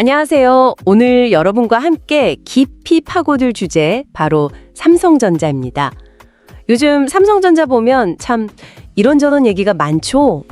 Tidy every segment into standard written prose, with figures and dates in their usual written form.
안녕하세요. 오늘 여러분과 함께 깊이 파고들 주제 바로 삼성전자입니다. 요즘 삼성전자 보면 참 이런저런 얘기가 많죠.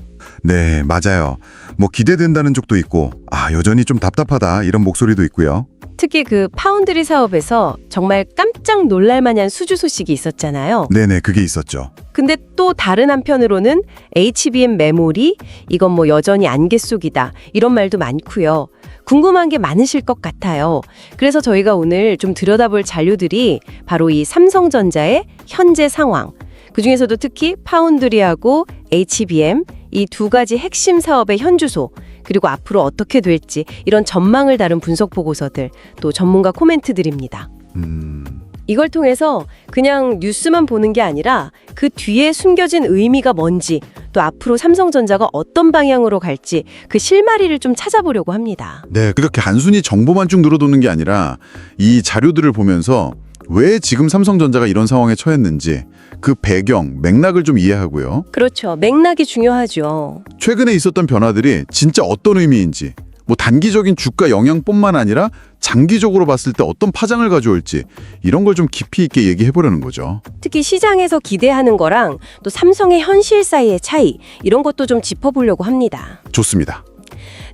네, 맞아요. 뭐 기대된다는 쪽도 있고, 여전히 좀 답답하다 이런 목소리도 있고요. 특히 그 파운드리 사업에서 정말 깜짝 놀랄 만한 수주 소식이 있었잖아요. 네네, 그게 있었죠. 근데 또 다른 한편으로는 HBM 메모리, 이건 뭐 여전히 안개 속이다 이런 말도 많고요. 궁금한 게 많으실 것 같아요. 그래서 저희가 오늘 좀 들여다볼 자료들이 바로 이 삼성전자의 현재 상황, 그중에서도 특히 파운드리하고 HBM 이 두 가지 핵심 사업의 현주소, 그리고 앞으로 어떻게 될지 이런 전망을 다룬 분석 보고서들, 또 전문가 코멘트들입니다. 이걸 통해서 그냥 뉴스만 보는 게 아니라 그 뒤에 숨겨진 의미가 뭔지, 또 앞으로 삼성전자가 어떤 방향으로 갈지 그 실마리를 좀 찾아보려고 합니다. 네, 그렇게 단순히 정보만 쭉 늘어도는 게 아니라 이 자료들을 보면서 왜 지금 삼성전자가 이런 상황에 처했는지 그 배경, 맥락을 좀 이해하고요. 그렇죠. 맥락이 중요하죠. 최근에 있었던 변화들이 진짜 어떤 의미인지, 뭐 단기적인 주가 영향뿐만 아니라 장기적으로 봤을 때 어떤 파장을 가져올지 이런 걸 좀 깊이 있게 얘기해 보려는 거죠. 특히 시장에서 기대하는 거랑 또 삼성의 현실 사이의 차이, 이런 것도 좀 짚어보려고 합니다. 좋습니다.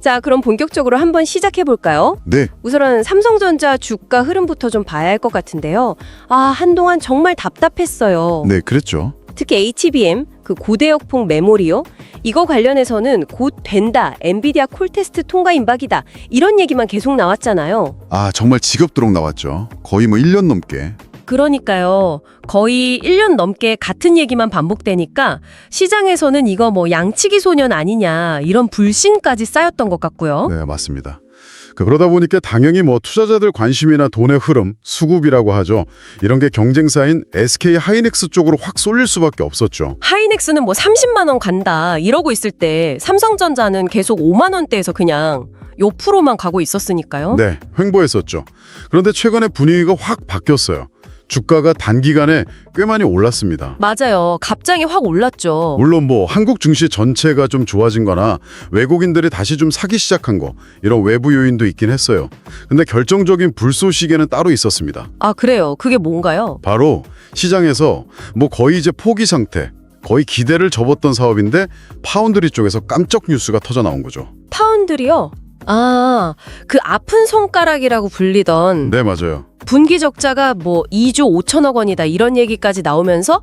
자, 그럼 본격적으로 한번 시작해 볼까요? 네, 우선은 삼성전자 주가 흐름부터 좀 봐야 할 것 같은데요. 한동안 정말 답답했어요. 네, 그랬죠. 특히 HBM, 그 고대역폭 메모리요. 이거 관련해서는 곧 된다, 엔비디아 콜테스트 통과 임박이다, 이런 얘기만 계속 나왔잖아요. 정말 지겹도록 나왔죠. 거의 뭐 1년 넘게. 그러니까요. 거의 1년 넘게 같은 얘기만 반복되니까 시장에서는 이거 뭐 양치기 소년 아니냐, 이런 불신까지 쌓였던 것 같고요. 네, 맞습니다. 그러다 보니까 당연히 뭐 투자자들 관심이나 돈의 흐름, 수급이라고 하죠. 이런 게 경쟁사인 SK 하이닉스 쪽으로 확 쏠릴 수밖에 없었죠. 하이닉스는 뭐 30만 원 간다 이러고 있을 때 삼성전자는 계속 5만 원대에서 그냥 요 프로만 가고 있었으니까요. 네, 횡보했었죠. 그런데 최근에 분위기가 확 바뀌었어요. 주가가 단기간에 꽤 많이 올랐습니다. 맞아요. 갑자기 확 올랐죠. 물론 뭐 한국 증시 전체가 좀 좋아진 거나 외국인들이 다시 좀 사기 시작한 거, 이런 외부 요인도 있긴 했어요. 근데 결정적인 불쏘시개는 따로 있었습니다. 그래요. 그게 뭔가요? 바로 시장에서 뭐 거의 이제 포기 상태, 거의 기대를 접었던 사업인데 파운드리 쪽에서 깜짝 뉴스가 터져 나온 거죠. 파운드리요? 그 아픈 손가락이라고 불리던 네, 맞아요. 분기 적자가 뭐 2조 5천억 원이다 이런 얘기까지 나오면서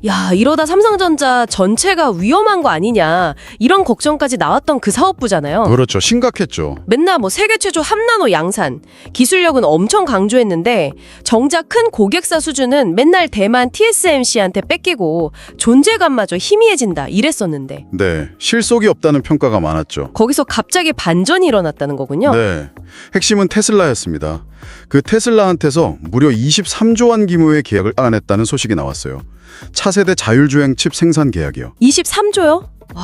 야, 이러다 삼성전자 전체가 위험한 거 아니냐 이런 걱정까지 나왔던 그 사업부잖아요. 그렇죠. 심각했죠. 맨날 뭐 세계 최초 3나노 양산, 기술력은 엄청 강조했는데 정작 큰 고객사 수준은 맨날 대만 TSMC한테 뺏기고 존재감마저 희미해진다 이랬었는데 네, 실속이 없다는 평가가 많았죠. 거기서 갑자기 반전이 일어났다는 거군요. 네, 핵심은 테슬라였습니다. 그 테슬라한테서 무려 23조 원 규모의 계약을 안했다는 소식이 나왔어요. 차세대 자율주행 칩 생산 계약이요. 23조요? 와,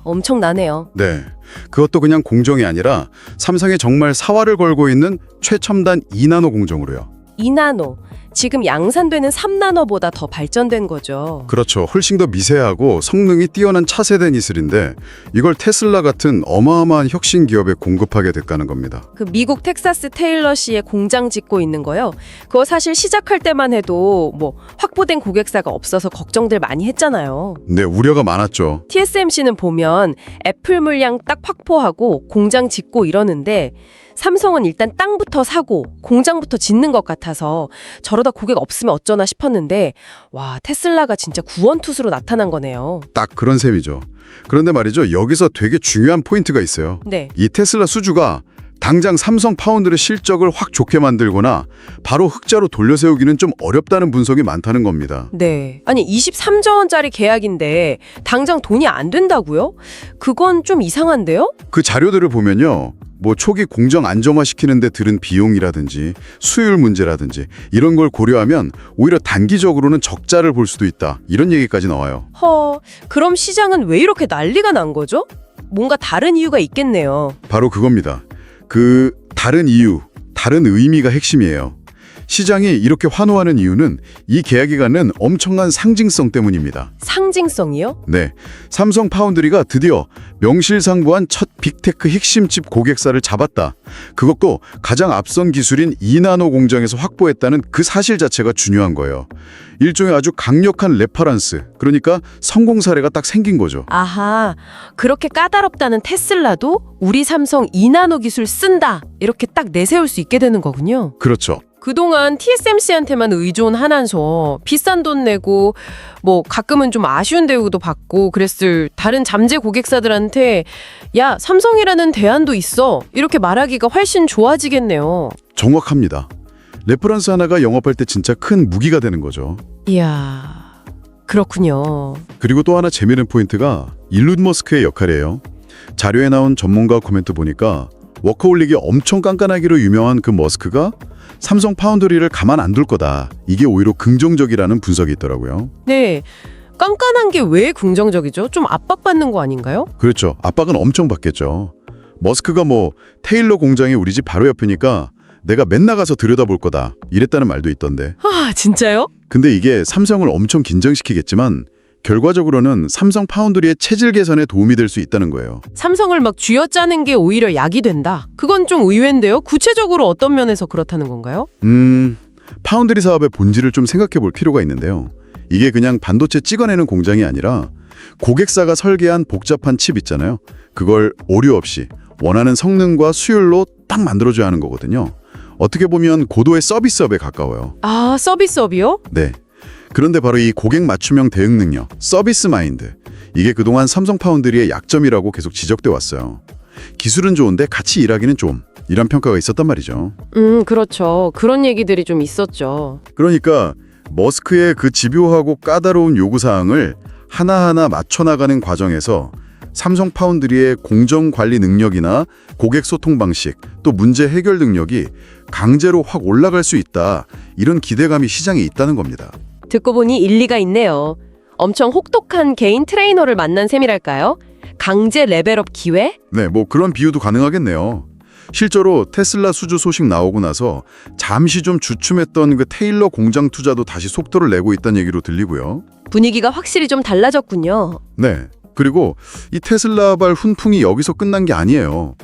엄청나네요. 네, 그것도 그냥 공정이 아니라 삼성이 정말 사활을 걸고 있는 최첨단 2나노 공정으로요. 2나노. 지금 양산되는 3나노보다 더 발전된 거죠. 그렇죠. 훨씬 더 미세하고 성능이 뛰어난 차세대 기술인데 이걸 테슬라 같은 어마어마한 혁신 기업에 공급하게 됐다는 겁니다. 그 미국 텍사스 테일러시에 공장 짓고 있는 거요. 그거 사실 시작할 때만 해도 뭐 확보된 고객사가 없어서 걱정들 많이 했잖아요. 네, 우려가 많았죠. TSMC는 보면 애플 물량 딱 확보하고 공장 짓고 이러는데 삼성은 일단 땅부터 사고 공장부터 짓는 것 같아서 저러다 고객 없으면 어쩌나 싶었는데 와, 테슬라가 진짜 구원투수로 나타난 거네요. 딱 그런 셈이죠. 그런데 말이죠. 여기서 되게 중요한 포인트가 있어요. 네. 이 테슬라 수주가 당장 삼성 파운드의 실적을 확 좋게 만들거나 바로 흑자로 돌려세우기는 좀 어렵다는 분석이 많다는 겁니다. 네. 아니 23조 원짜리 계약인데 당장 돈이 안 된다고요? 그건 좀 이상한데요? 그 자료들을 보면요. 뭐 초기 공정 안정화시키는 데 들은 비용이라든지 수율 문제라든지 이런 걸 고려하면 오히려 단기적으로는 적자를 볼 수도 있다. 이런 얘기까지 나와요. 그럼 시장은 왜 이렇게 난리가 난 거죠? 뭔가 다른 이유가 있겠네요. 바로 그겁니다. 그 다른 이유, 다른 의미가 핵심이에요. 시장이 이렇게 환호하는 이유는 이 계약이 갖는 엄청난 상징성 때문입니다. 상징성이요? 네, 삼성 파운드리가 드디어 명실상부한 첫 빅테크 핵심칩 고객사를 잡았다. 그것도 가장 앞선 기술인 2나노 공장에서 확보했다는 그 사실 자체가 중요한 거예요. 일종의 아주 강력한 레퍼런스, 그러니까 성공 사례가 딱 생긴 거죠. 아하, 그렇게 까다롭다는 테슬라도 우리 삼성 2나노 기술 쓴다 이렇게 딱 내세울 수 있게 되는 거군요. 그렇죠. 그동안 TSMC한테만 의존하면서 비싼 돈 내고 뭐 가끔은 좀 아쉬운 대우도 받고 그랬을 다른 잠재 고객사들한테 야, 삼성이라는 대안도 있어 이렇게 말하기가 훨씬 좋아지겠네요. 정확합니다. 레퍼런스 하나가 영업할 때 진짜 큰 무기가 되는 거죠. 이야, 그렇군요. 그리고 또 하나 재미있는 포인트가 일론 머스크의 역할이에요. 자료에 나온 전문가 코멘트 보니까 워커홀릭이 엄청 깐깐하기로 유명한 그 머스크가 삼성 파운드리를 가만 안 둘 거다. 이게 오히려 긍정적이라는 분석이 있더라고요. 네, 깐깐한 게 왜 긍정적이죠? 좀 압박받는 거 아닌가요? 그렇죠. 압박은 엄청 받겠죠. 머스크가 뭐 테일러 공장이 우리 집 바로 옆이니까 내가 맨날 가서 들여다볼 거다. 이랬다는 말도 있던데. 아, 진짜요? 근데 이게 삼성을 엄청 긴장시키겠지만 결과적으로는 삼성 파운드리의 체질 개선에 도움이 될 수 있다는 거예요. 삼성을 막 쥐어짜는 게 오히려 약이 된다. 그건 좀 의외인데요. 구체적으로 어떤 면에서 그렇다는 건가요? 파운드리 사업의 본질을 좀 생각해 볼 필요가 있는데요. 이게 그냥 반도체 찍어내는 공장이 아니라 고객사가 설계한 복잡한 칩 있잖아요. 그걸 오류 없이 원하는 성능과 수율로 딱 만들어줘야 하는 거거든요. 어떻게 보면 고도의 서비스업에 가까워요. 아, 서비스업이요? 네. 그런데 바로 이 고객 맞춤형 대응 능력, 서비스 마인드, 이게 그동안 삼성 파운드리의 약점이라고 계속 지적돼 왔어요. 기술은 좋은데 같이 일하기는 좀, 이런 평가가 있었단 말이죠. 그렇죠. 그런 얘기들이 좀 있었죠. 그러니까 머스크의 그 집요하고 까다로운 요구사항을 하나하나 맞춰나가는 과정에서 삼성 파운드리의 공정 관리 능력이나 고객 소통 방식, 또 문제 해결 능력이 강제로 확 올라갈 수 있다. 이런 기대감이 시장에 있다는 겁니다. 듣고 보니 일리가 있네요. 엄청 혹독한 개인 트레이너를 만난 셈이랄까요? 강제 레벨업 기회? 네, 뭐 그런 비유도 가능하겠네요. 실제로 테슬라 수주 소식 나오고 나서 잠시 좀 주춤했던 그 테일러 공장 투자도 다시 속도를 내고 있다는 얘기로 들리고요. 분위기가 확실히 좀 달라졌군요. 네, 그리고 이 테슬라발 훈풍이 여기서 끝난 게 아니에요.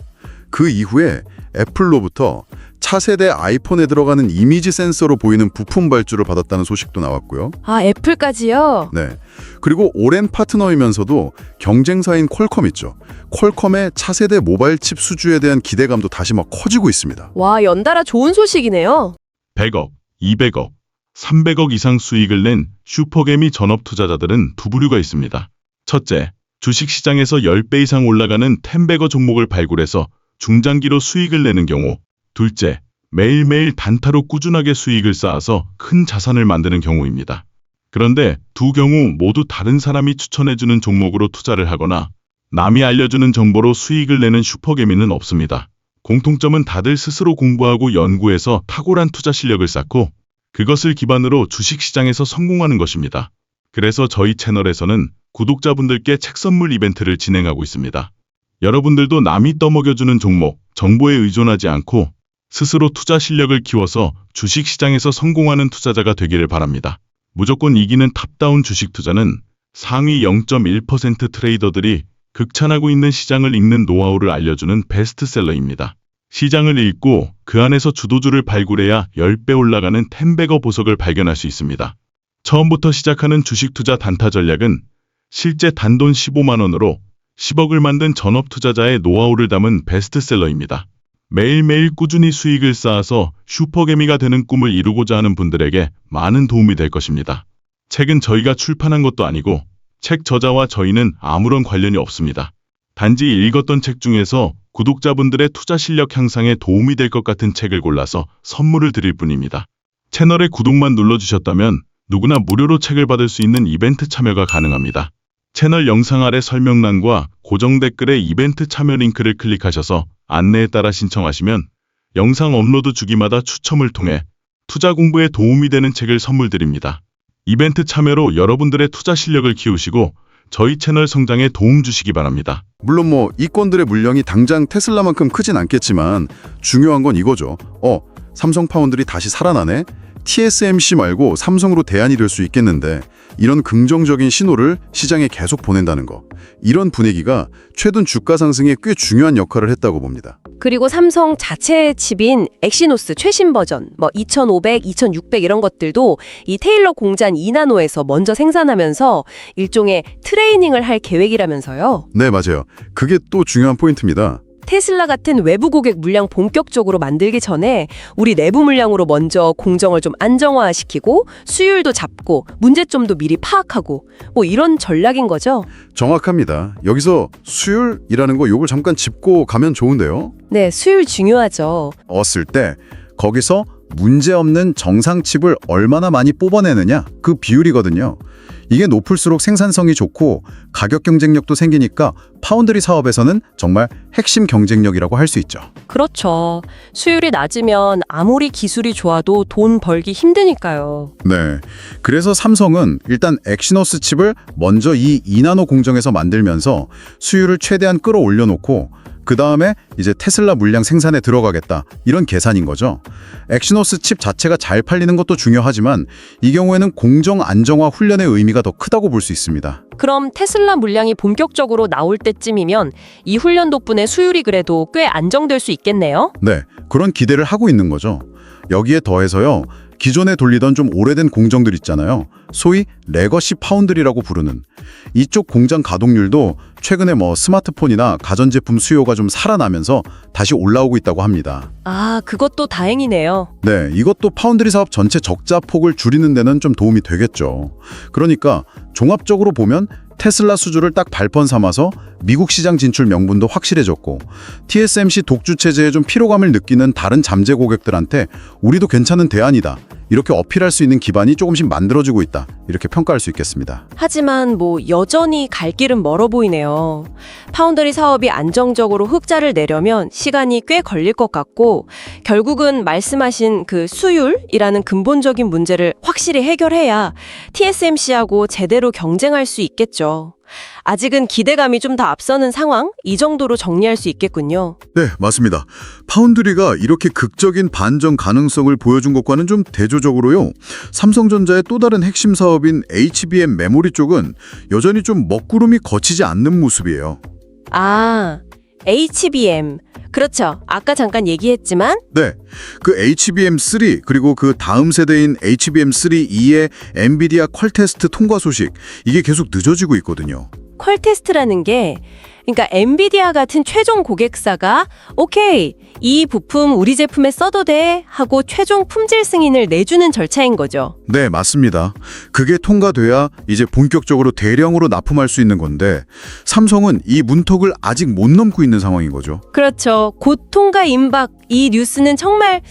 그 이후에 애플로부터 차세대 아이폰에 들어가는 이미지 센서로 보이는 부품 발주를 받았다는 소식도 나왔고요. 아, 애플까지요? 네. 그리고 오랜 파트너이면서도 경쟁사인 퀄컴 있죠. 퀄컴의 차세대 모바일 칩 수주에 대한 기대감도 다시 막 커지고 있습니다. 와, 연달아 좋은 소식이네요. 100억, 200억, 300억 이상 수익을 낸 슈퍼개미 전업 투자자들은 두 부류가 있습니다. 첫째, 주식시장에서 10배 이상 올라가는 텐베거 종목을 발굴해서 중장기로 수익을 내는 경우. 둘째, 매일매일 단타로 꾸준하게 수익을 쌓아서 큰 자산을 만드는 경우입니다. 그런데 두 경우 모두 다른 사람이 추천해주는 종목으로 투자를 하거나 남이 알려주는 정보로 수익을 내는 슈퍼개미는 없습니다. 공통점은 다들 스스로 공부하고 연구해서 탁월한 투자 실력을 쌓고 그것을 기반으로 주식시장에서 성공하는 것입니다. 그래서 저희 채널에서는 구독자분들께 책 선물 이벤트를 진행하고 있습니다. 여러분들도 남이 떠먹여주는 종목, 정보에 의존하지 않고 스스로 투자 실력을 키워서 주식시장에서 성공하는 투자자가 되기를 바랍니다. 무조건 이기는 탑다운 주식 투자는 상위 0.1% 트레이더들이 극찬하고 있는 시장을 읽는 노하우를 알려주는 베스트셀러입니다. 시장을 읽고 그 안에서 주도주를 발굴해야 10배 올라가는 텐베거 보석을 발견할 수 있습니다. 처음부터 시작하는 주식 투자 단타 전략은 실제 단돈 15만 원으로 10억을 만든 전업 투자자의 노하우를 담은 베스트셀러입니다. 매일매일 꾸준히 수익을 쌓아서 슈퍼개미가 되는 꿈을 이루고자 하는 분들에게 많은 도움이 될 것입니다. 책은 저희가 출판한 것도 아니고 책 저자와 저희는 아무런 관련이 없습니다. 단지 읽었던 책 중에서 구독자분들의 투자 실력 향상에 도움이 될 것 같은 책을 골라서 선물을 드릴 뿐입니다. 채널에 구독만 눌러주셨다면 누구나 무료로 책을 받을 수 있는 이벤트 참여가 가능합니다. 채널 영상 아래 설명란과 고정 댓글에 이벤트 참여 링크를 클릭하셔서 안내에 따라 신청하시면 영상 업로드 주기마다 추첨을 통해 투자 공부에 도움이 되는 책을 선물 드립니다. 이벤트 참여로 여러분들의 투자 실력을 키우시고 저희 채널 성장에 도움 주시기 바랍니다. 물론 뭐 이권들의 물량이 당장 테슬라만큼 크진 않겠지만 중요한 건 이거죠. 삼성 파운드리 다시 살아나네? TSMC 말고 삼성으로 대안이 될 수 있겠는데 이런 긍정적인 신호를 시장에 계속 보낸다는 거. 이런 분위기가 최근 주가 상승에 꽤 중요한 역할을 했다고 봅니다. 그리고 삼성 자체의 칩인 엑시노스 최신 버전, 2500, 2600 이런 것들도 이 테일러 공장 2나노에서 먼저 생산하면서 일종의 트레이닝을 할 계획이라면서요. 네, 맞아요. 그게 또 중요한 포인트입니다. 테슬라 같은 외부 고객 물량 본격적으로 만들기 전에 우리 내부 물량으로 먼저 공정을 좀 안정화시키고 수율도 잡고 문제점도 미리 파악하고 이런 전략인 거죠. 정확합니다. 여기서 수율이라는 거 요걸 잠깐 짚고 가면 좋은데요. 네, 수율 중요하죠. 얻었을 때 거기서 문제없는 정상 칩을 얼마나 많이 뽑아내느냐 그 비율이거든요. 이게 높을수록 생산성이 좋고 가격 경쟁력도 생기니까 파운드리 사업에서는 정말 핵심 경쟁력이라고 할 수 있죠. 그렇죠. 수율이 낮으면 아무리 기술이 좋아도 돈 벌기 힘드니까요. 네. 그래서 삼성은 일단 엑시노스 칩을 먼저 이 2나노 공정에서 만들면서 수율을 최대한 끌어올려 놓고 그 다음에 이제 테슬라 물량 생산에 들어가겠다 이런 계산인 거죠. 엑시노스 칩 자체가 잘 팔리는 것도 중요하지만 이 경우에는 공정 안정화 훈련의 의미가 더 크다고 볼 수 있습니다. 그럼 테슬라 물량이 본격적으로 나올 때쯤이면 이 훈련 덕분에 수율이 그래도 꽤 안정될 수 있겠네요? 네, 그런 기대를 하고 있는 거죠. 여기에 더해서요. 기존에 돌리던 좀 오래된 공정들 있잖아요. 소위 레거시 파운드리라고 부르는 이쪽 공장 가동률도 최근에 스마트폰이나 가전제품 수요가 좀 살아나면서 다시 올라오고 있다고 합니다. 아, 그것도 다행이네요. 네, 이것도 파운드리 사업 전체 적자 폭을 줄이는 데는 좀 도움이 되겠죠. 그러니까 종합적으로 보면 테슬라 수주를 딱 발판 삼아서 미국 시장 진출 명분도 확실해졌고 TSMC 독주 체제에 좀 피로감을 느끼는 다른 잠재 고객들한테 우리도 괜찮은 대안이다. 이렇게 어필할 수 있는 기반이 조금씩 만들어지고 있다. 이렇게 평가할 수 있겠습니다. 하지만 여전히 갈 길은 멀어 보이네요. 파운드리 사업이 안정적으로 흑자를 내려면 시간이 꽤 걸릴 것 같고 결국은 말씀하신 그 수율이라는 근본적인 문제를 확실히 해결해야 TSMC하고 제대로 경쟁할 수 있겠죠. 아직은 기대감이 좀 더 앞서는 상황? 이 정도로 정리할 수 있겠군요. 네, 맞습니다. 파운드리가 이렇게 극적인 반전 가능성을 보여준 것과는 좀 대조적으로요. 삼성전자의 또 다른 핵심 사업인 HBM 메모리 쪽은 여전히 좀 먹구름이 거치지 않는 모습이에요. 아, HBM. 그렇죠. 아까 잠깐 얘기했지만 네, 그 HBM3 그리고 그 다음 세대인 HBM3E의 엔비디아 퀄 테스트 통과 소식 이게 계속 늦어지고 있거든요. 퀄 테스트라는 게 그러니까 엔비디아 같은 최종 고객사가 오케이, 이 부품 우리 제품에 써도 돼 하고 최종 품질 승인을 내주는 절차인 거죠. 네, 맞습니다. 그게 통과돼야 이제 본격적으로 대량으로 납품할 수 있는 건데 삼성은 이 문턱을 아직 못 넘고 있는 상황인 거죠. 그렇죠. 곧 통과 임박 이 뉴스는 정말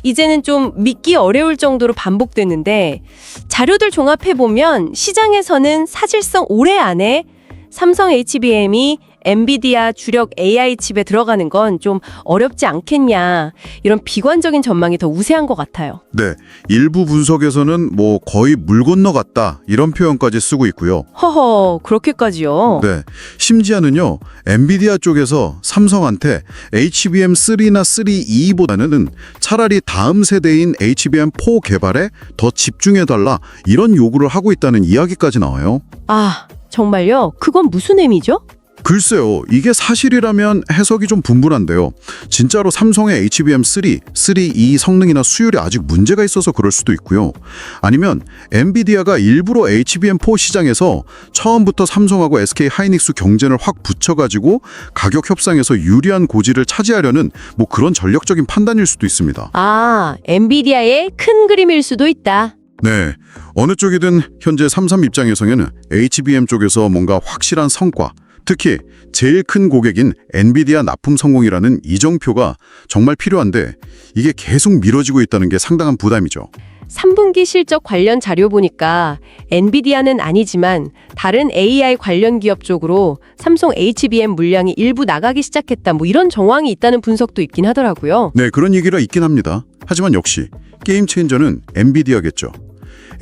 이제는 좀 믿기 어려울 정도로 반복되는데 자료들 종합해보면 시장에서는 사실상 올해 안에 삼성 HBM이 엔비디아 주력 AI 칩에 들어가는 건 좀 어렵지 않겠냐 이런 비관적인 전망이 더 우세한 것 같아요. 네, 일부 분석에서는 거의 물 건너갔다 이런 표현까지 쓰고 있고요. 허허, 그렇게까지요? 네, 심지어는요 엔비디아 쪽에서 삼성한테 HBM3나 3E보다는 차라리 다음 세대인 HBM4 개발에 더 집중해달라 이런 요구를 하고 있다는 이야기까지 나와요. 아, 정말요? 그건 무슨 의미죠? 글쎄요, 이게 사실이라면 해석이 좀 분분한데요. 진짜로 삼성의 HBM3, 3E 성능이나 수율이 아직 문제가 있어서 그럴 수도 있고요. 아니면 엔비디아가 일부러 HBM4 시장에서 처음부터 삼성하고 SK 하이닉스 경쟁을 확 붙여가지고 가격 협상에서 유리한 고지를 차지하려는 그런 전략적인 판단일 수도 있습니다. 아, 엔비디아의 큰 그림일 수도 있다. 네, 어느 쪽이든 현재 삼성 입장에서는 HBM 쪽에서 뭔가 확실한 성과, 특히 제일 큰 고객인 엔비디아 납품 성공이라는 이정표가 정말 필요한데 이게 계속 미뤄지고 있다는 게 상당한 부담이죠. 3분기 실적 관련 자료 보니까 엔비디아는 아니지만 다른 AI 관련 기업 쪽으로 삼성 HBM 물량이 일부 나가기 시작했다 이런 정황이 있다는 분석도 있긴 하더라고요. 네, 그런 얘기가 있긴 합니다. 하지만 역시 게임 체인저는 엔비디아겠죠.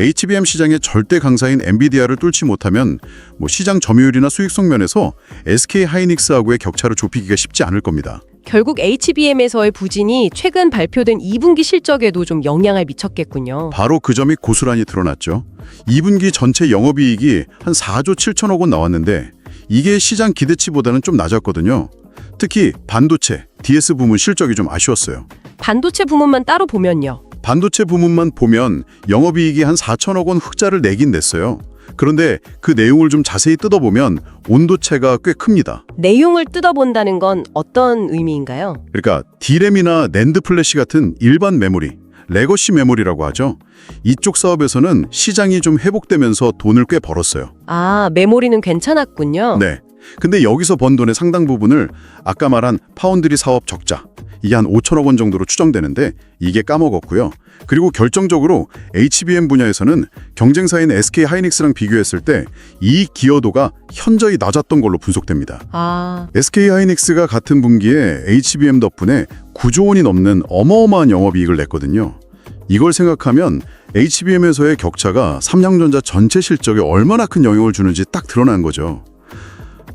HBM 시장의 절대 강사인 엔비디아를 뚫지 못하면 시장 점유율이나 수익성 면에서 SK 하이닉스하고의 격차를 좁히기가 쉽지 않을 겁니다. 결국 HBM에서의 부진이 최근 발표된 2분기 실적에도 좀 영향을 미쳤겠군요. 바로 그 점이 고스란히 드러났죠. 2분기 전체 영업이익이 한 4조 7천억 원 나왔는데 이게 시장 기대치보다는 좀 낮았거든요. 특히 반도체, DS 부문 실적이 좀 아쉬웠어요. 반도체 부문만 따로 보면요. 반도체 부문만 보면 영업이익이 한 4천억 원 흑자를 내긴 냈어요. 그런데 그 내용을 좀 자세히 뜯어보면 온도차가 꽤 큽니다. 내용을 뜯어본다는 건 어떤 의미인가요? 그러니까 D램이나 낸드 플래시 같은 일반 메모리, 레거시 메모리라고 하죠. 이쪽 사업에서는 시장이 좀 회복되면서 돈을 꽤 벌었어요. 아, 메모리는 괜찮았군요. 네. 근데 여기서 번 돈의 상당 부분을 아까 말한 파운드리 사업 적자, 이게 한 5천억 원 정도로 추정되는데 이게 까먹었고요. 그리고 결정적으로 HBM 분야에서는 경쟁사인 SK 하이닉스랑 비교했을 때 이익 기여도가 현저히 낮았던 걸로 분석됩니다. 아, SK 하이닉스가 같은 분기에 HBM 덕분에 9조 원이 넘는 어마어마한 영업이익을 냈거든요. 이걸 생각하면 HBM에서의 격차가 삼성전자 전체 실적에 얼마나 큰 영향을 주는지 딱 드러난 거죠.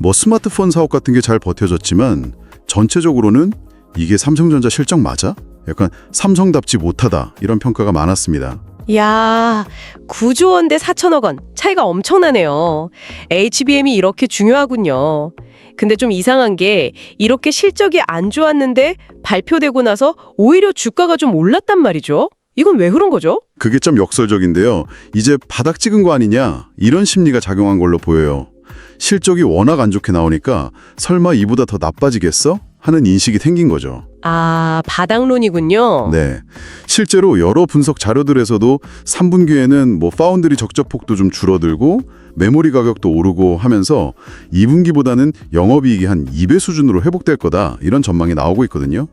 뭐 스마트폰 사업 같은 게 잘 버텨졌지만 전체적으로는 이게 삼성전자 실적 맞아? 약간 삼성답지 못하다 이런 평가가 많았습니다. 야, 9조 원 대 4천억 원. 차이가 엄청나네요. HBM이 이렇게 중요하군요. 근데 좀 이상한 게 이렇게 실적이 안 좋았는데 발표되고 나서 오히려 주가가 좀 올랐단 말이죠. 이건 왜 그런 거죠? 그게 좀 역설적인데요. 이제 바닥 찍은 거 아니냐 이런 심리가 작용한 걸로 보여요. 실적이 워낙 안 좋게 나오니까 설마 이보다 더 나빠지겠어? 하는 인식이 생긴 거죠. 아, 바닥론이군요. 네, 실제로 여러 분석 자료들에서도 3분기에는 뭐 파운드리 적자폭도 좀 줄어들고 메모리 가격도 오르고 하면서 2분기보다는 영업이익이 한 2배 수준으로 회복될 거다 이런 전망이 나오고 있거든요.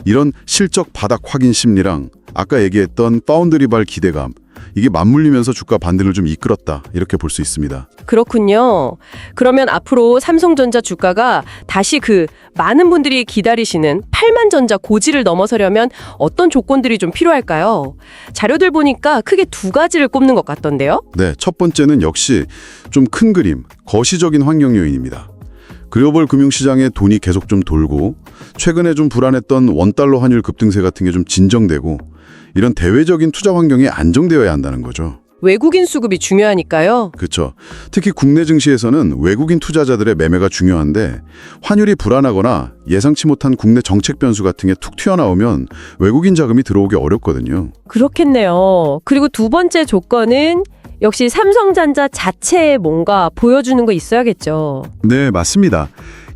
이런 실적 바닥 확인 심리랑 아까 얘기했던 파운드리발 기대감, 이게 맞물리면서 주가 반등을 좀 이끌었다 이렇게 볼 수 있습니다. 그렇군요. 그러면 앞으로 삼성전자 주가가 다시 그 많은 분들이 기다리시는 8만 전자 고지를 넘어서려면 어떤 조건들이 좀 필요할까요? 자료들 보니까 크게 두 가지를 꼽는 것 같던데요. 네, 첫 번째는 역시 좀 큰 그림, 거시적인 환경 요인입니다. 글로벌 금융시장에 돈이 계속 좀 돌고 최근에 좀 불안했던 원달러 환율 급등세 같은 게 좀 진정되고 이런 대외적인 투자 환경이 안정되어야 한다는 거죠. 외국인 수급이 중요하니까요. 그렇죠. 특히 국내 증시에서는 외국인 투자자들의 매매가 중요한데 환율이 불안하거나 예상치 못한 국내 정책 변수 같은 게 툭 튀어나오면 외국인 자금이 들어오기 어렵거든요. 그렇겠네요. 그리고 두 번째 조건은 역시 삼성전자 자체에 뭔가 보여주는 거 있어야겠죠. 네, 맞습니다.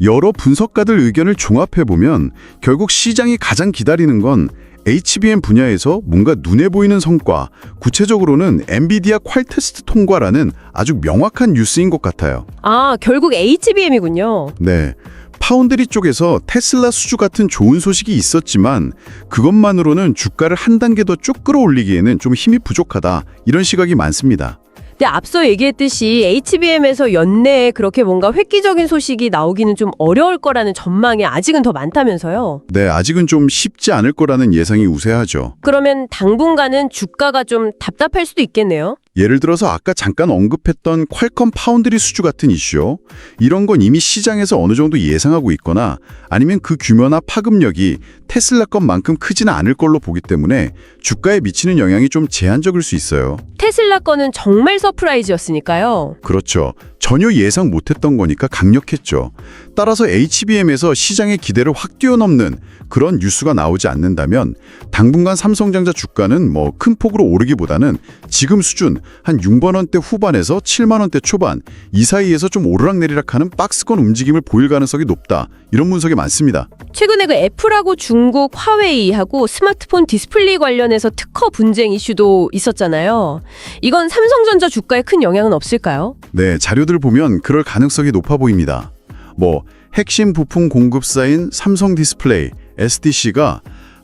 여러 분석가들 의견을 종합해보면 결국 시장이 가장 기다리는 건 HBM 분야에서 뭔가 눈에 보이는 성과, 구체적으로는 엔비디아 퀄 테스트 통과라는 아주 명확한 뉴스인 것 같아요. 아, 결국 HBM이군요. 네, 파운드리 쪽에서 테슬라 수주 같은 좋은 소식이 있었지만 그것만으로는 주가를 한 단계 더 쭉 끌어올리기에는 좀 힘이 부족하다, 이런 시각이 많습니다. 근데 앞서 얘기했듯이 HBM에서 연내에 그렇게 뭔가 획기적인 소식이 나오기는 좀 어려울 거라는 전망이 아직은 더 많다면서요. 네, 아직은 좀 쉽지 않을 거라는 예상이 우세하죠. 그러면 당분간은 주가가 좀 답답할 수도 있겠네요. 예를 들어서 아까 잠깐 언급했던 퀄컴 파운드리 수주 같은 이슈요. 이런 건 이미 시장에서 어느 정도 예상하고 있거나 아니면 그 규모나 파급력이 테슬라 것만큼 크지는 않을 걸로 보기 때문에 주가에 미치는 영향이 좀 제한적일 수 있어요. 테슬라 거는 정말 서프라이즈였으니까요. 그렇죠. 전혀 예상 못했던 거니까 강력했죠. 따라서 HBM에서 시장의 기대를 확 뛰어넘는 그런 뉴스가 나오지 않는다면 당분간 삼성전자 주가는 뭐 큰 폭으로 오르기보다는 지금 수준 한 6만 원대 후반에서 7만 원대 초반 이 사이에서 좀 오르락내리락하는 박스권 움직임을 보일 가능성이 높다. 이런 분석이 많습니다. 최근에 그 애플하고 중국 화웨이하고 스마트폰 디스플레이 관련해서 특허 분쟁 이슈도 있었잖아요. 이건 삼성전자 주가에 큰 영향은 없을까요? 네, 자료들 보면 그럴 가능성이 높아 보입니다. 뭐 핵심 부품 공급사인 삼성 디스플레이, SDC가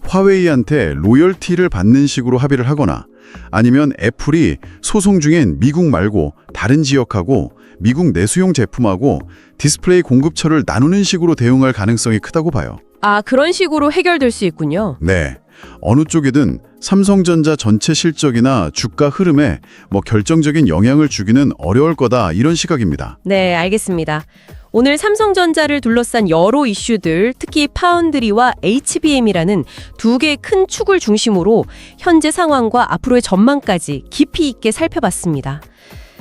화웨이한테 로열티를 받는 식으로 합의를 하거나 아니면 애플이 소송 중엔 미국 말고 다른 지역하고 미국 내수용 제품하고 디스플레이 공급처를 나누는 식으로 대응할 가능성이 크다고 봐요. 아, 그런 식으로 해결될 수 있군요. 네, 어느 쪽이든 삼성전자 전체 실적이나 주가 흐름에 뭐 결정적인 영향을 주기는 어려울 거다, 이런 시각입니다. 네, 알겠습니다. 오늘 삼성전자를 둘러싼 여러 이슈들, 특히 파운드리와 HBM이라는 두 개의 큰 축을 중심으로 현재 상황과 앞으로의 전망까지 깊이 있게 살펴봤습니다.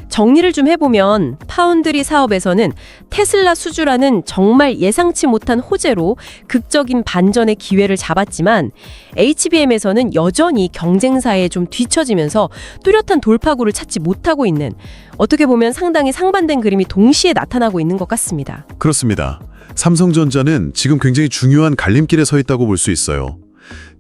정리를 좀 해보면 파운드리 사업에서는 테슬라 수주라는 정말 예상치 못한 호재로 극적인 반전의 기회를 잡았지만 HBM에서는 여전히 경쟁사에 좀 뒤처지면서 뚜렷한 돌파구를 찾지 못하고 있는, 어떻게 보면 상당히 상반된 그림이 동시에 나타나고 있는 것 같습니다. 그렇습니다. 삼성전자는 지금 굉장히 중요한 갈림길에 서 있다고 볼 수 있어요.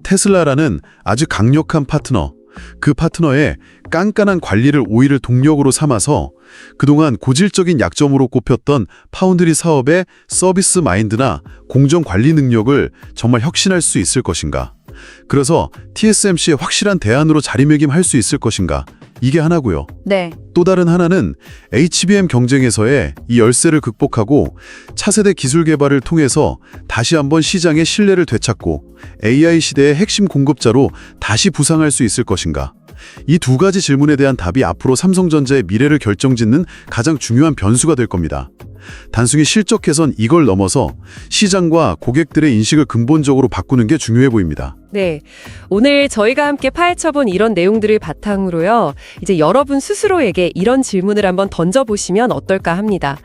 테슬라라는 아주 강력한 파트너, 그 파트너의 깐깐한 관리를 오히려 동력으로 삼아서 그동안 고질적인 약점으로 꼽혔던 파운드리 사업의 서비스 마인드나 공정 관리 능력을 정말 혁신할 수 있을 것인가? 그래서 TSMC의 확실한 대안으로 자리매김할 수 있을 것인가? 이게 하나고요. 네. 또 다른 하나는 HBM 경쟁에서의 이 열세를 극복하고 차세대 기술 개발을 통해서 다시 한번 시장의 신뢰를 되찾고 AI 시대의 핵심 공급자로 다시 부상할 수 있을 것인가? 이 두 가지 질문에 대한 답이 앞으로 삼성전자의 미래를 결정짓는 가장 중요한 변수가 될 겁니다. 단순히 실적 개선 이걸 넘어서 시장과 고객들의 인식을 근본적으로 바꾸는 게 중요해 보입니다. 네. 오늘 저희가 함께 파헤쳐본 이런 내용들을 바탕으로요, 이제 여러분 스스로에게 이런 질문을 한번 던져보시면 어떨까 합니다.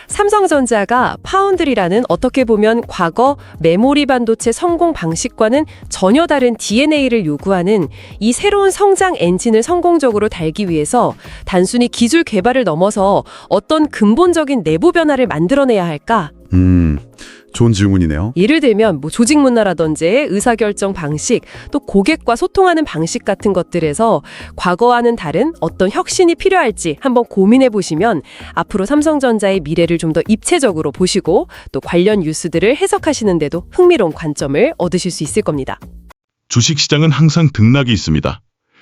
삼성전자가 파운드리라는 어떻게 보면 과거 메모리 반도체 성공 방식과는 전혀 다른 DNA를 요구하는 이 새로운 성장 엔진을 성공적으로 달기 위해서 단순히 기술 개발을 넘어서 어떤 근본적인 내부 변화를 만들어내야 할까? 좋은 질문이네요. 예를 들면 조직 문화라든지 의사결정 방식, 또 고객과 소통하는 방식 같은 것들에서 과거와는 다른 어떤 혁신이 필요할지 한번 고민해 보시면 앞으로 삼성전자의 미래를 좀 더 입체적으로 보시고 또 관련 뉴스들을 해석하시는 데도 흥미로운 관점을 얻으실 수 있을 겁니다. 주식시장은 항상 등락이 있습니다.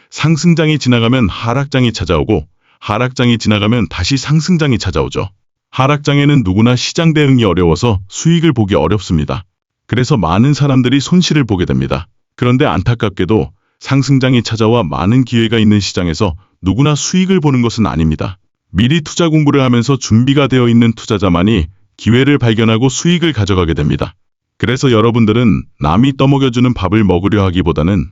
상승장이 지나가면 하락장이 찾아오고 하락장이 지나가면 다시 상승장이 찾아오죠. 하락장에는 누구나 시장 대응이 어려워서 수익을 보기 어렵습니다. 그래서 많은 사람들이 손실을 보게 됩니다. 그런데 안타깝게도 상승장이 찾아와 많은 기회가 있는 시장에서 누구나 수익을 보는 것은 아닙니다. 미리 투자 공부를 하면서 준비가 되어 있는 투자자만이 기회를 발견하고 수익을 가져가게 됩니다. 그래서 여러분들은 남이 떠먹여주는 밥을 먹으려 하기보다는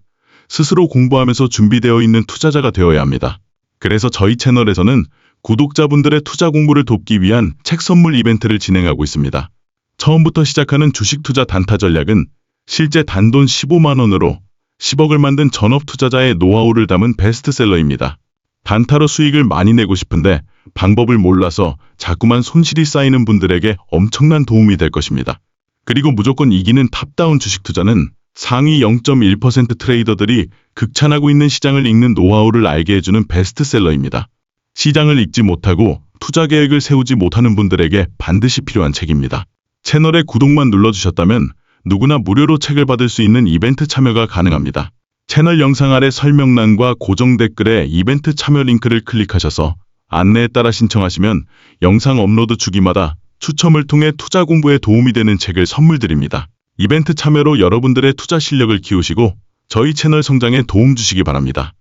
스스로 공부하면서 준비되어 있는 투자자가 되어야 합니다. 그래서 저희 채널에서는 구독자분들의 투자 공부를 돕기 위한 책 선물 이벤트를 진행하고 있습니다. 처음부터 시작하는 주식 투자 단타 전략은 실제 단돈 15만 원으로 10억을 만든 전업 투자자의 노하우를 담은 베스트셀러입니다. 단타로 수익을 많이 내고 싶은데 방법을 몰라서 자꾸만 손실이 쌓이는 분들에게 엄청난 도움이 될 것입니다. 그리고 무조건 이기는 탑다운 주식 투자는 상위 0.1% 트레이더들이 극찬하고 있는 시장을 읽는 노하우를 알게 해주는 베스트셀러입니다. 시장을 읽지 못하고 투자 계획을 세우지 못하는 분들에게 반드시 필요한 책입니다. 채널에 구독만 눌러주셨다면 누구나 무료로 책을 받을 수 있는 이벤트 참여가 가능합니다. 채널 영상 아래 설명란과 고정 댓글에 이벤트 참여 링크를 클릭하셔서 안내에 따라 신청하시면 영상 업로드 주기마다 추첨을 통해 투자 공부에 도움이 되는 책을 선물 드립니다. 이벤트 참여로 여러분들의 투자 실력을 키우시고 저희 채널 성장에 도움 주시기 바랍니다.